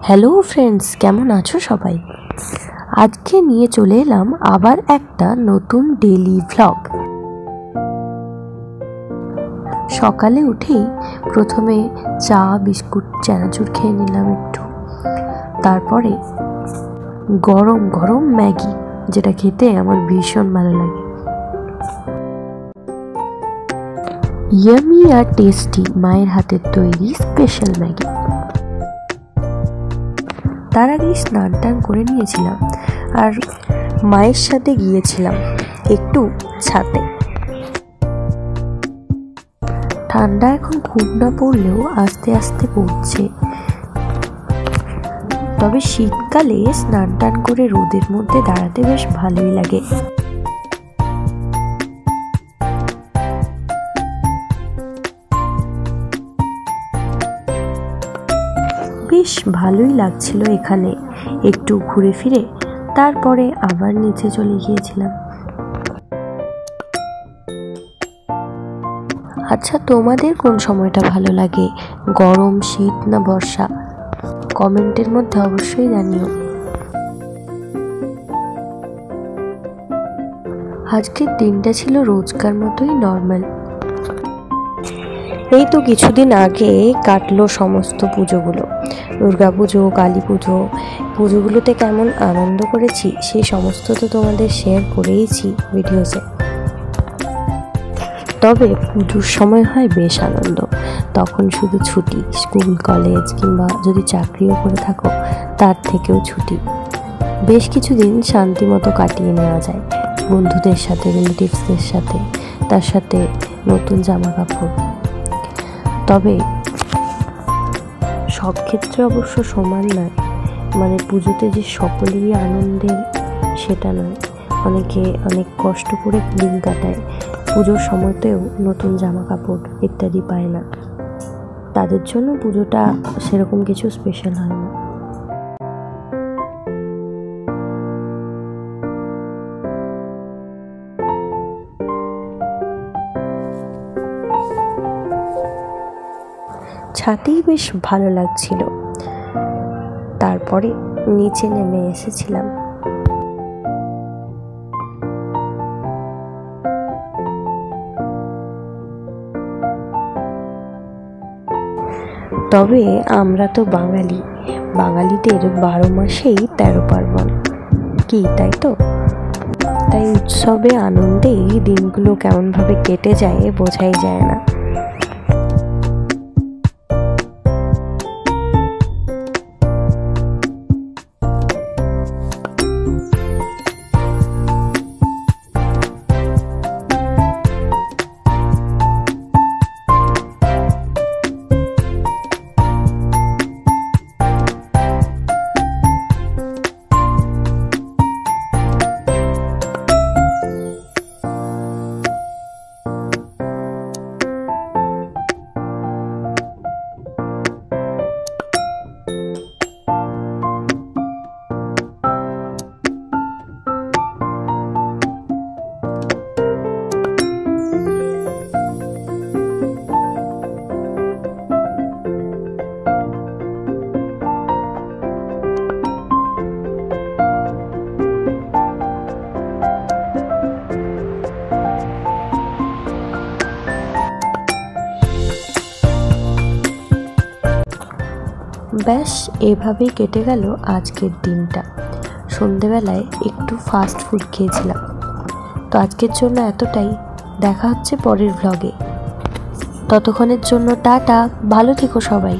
Hello friends, কেমন আছো সবাই? আজকে নিয়ে চলে এলাম আবার একটা নতুন ডেইলি ভ্লগ। সকালে উঠেই প্রথমে চা বিস্কুট চানাচুর খেয়ে নিলাম একটু, তারপরে গরম গরম ম্যাগি, যেটা খেতে আমার ভীষণ ভালো লাগে। ইয়ামি আর টেস্টি মায়ের হাতের তৈরি স্পেশাল ম্যাগি। তার আগে স্নান টান করে নিয়েছিলাম আর মায়ের সাথে গিয়েছিলাম একটু ছাদে। ঠান্ডা এখন খুব না পড়লেও আস্তে আস্তে পড়ছে, তবে শীতকালে স্নান টান করে রোদের মধ্যে দাঁড়াতে বেশ ভালোই লাগে। বেশ ভালোই লাগছিল এখানে একটু ঘুরে ফিরে, তারপরে আবার নিচে চলে গিয়েছিলাম। আচ্ছা, তোমাদের কোন সময়টা ভালো লাগে, গরম, শীত না বর্ষা? কমেন্টের মধ্যে অবশ্যই জানিও। আজকের দিনটা ছিল রোজকার মতোই নর্মাল। এই তো কিছুদিন আগে কাটলো সমস্ত পুজোগুলো, দুর্গা পুজো, কালী পুজো। পুজোগুলোতে কেমন আনন্দ করেছি সেই সমস্ত তো তোমাদের শেয়ার করেইছি ভিডিওতে। তবে পুজোর সময় হয় বেশ আনন্দ, তখন শুধু ছুটি, স্কুল কলেজ কিংবা যদি চাকরিও করে থাকো তার থেকেও ছুটি। বেশ কিছুদিন শান্তি মতো কাটিয়ে নেওয়া যায় বন্ধুদের সাথে, রিলেটিভসদের সাথে, তার সাথে নতুন জামা কাপড়। তবে সব ক্ষেত্রে অবশ্য সমান নয়, মানে পুজোতে যে সকলেরই আনন্দের সেটা নয়। অনেকে অনেক কষ্ট করে দিন কাটায়, পুজোর সময়তেও নতুন জামা কাপড় ইত্যাদি পায় না, তাদের জন্য পুজোটা সেরকম কিছু স্পেশাল হয় না। ছাদেই বেশ ভালো লাগছিল, তারপরে নিচে নেমে এসেছিলাম। তবে আমরা তো বাঙালিদের 12 মাসেই 13 পার্বণ, কি তাই তো? তাই উৎসবে আনন্দেই দিনগুলো কেমনভাবে কেটে যায় বোঝাই যায় না। ব্যাস এভাবেই কেটে গেল আজকের দিনটা। সন্ধেবেলায় একটু ফাস্ট ফুড খেয়েছিলাম। তো আজকের জন্য এতটাই, দেখা হচ্ছে পরের ভ্লগে। ততক্ষণের জন্য টাটা, ভালো থেকো সবাই।